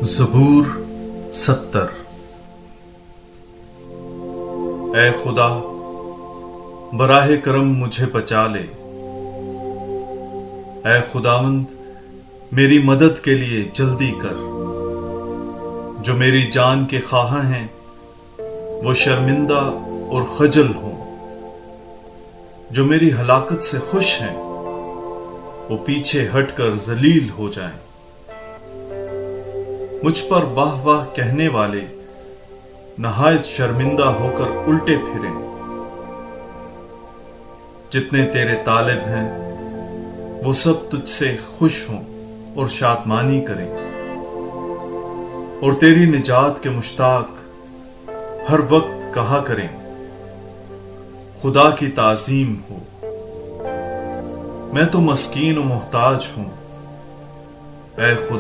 زبور 70۔ اے خدا، براہ کرم مجھے بچا لے۔ اے خداوند، میری مدد کے لیے جلدی کر۔ جو میری جان کے خواہاں ہیں وہ شرمندہ اور خجل ہوں، جو میری ہلاکت سے خوش ہیں وہ پیچھے ہٹ کر ذلیل ہو جائیں۔ مجھ پر واہ واہ کہنے والے نہایت شرمندہ ہو کر الٹے پھریں۔ جتنے تیرے طالب ہیں وہ سب تجھ سے خوش ہوں اور شادمانی کریں، اور تیری نجات کے مشتاق ہر وقت کہا کریں، خدا کی تعظیم ہو۔ میں تو مسکین و محتاج ہوں، اے خدا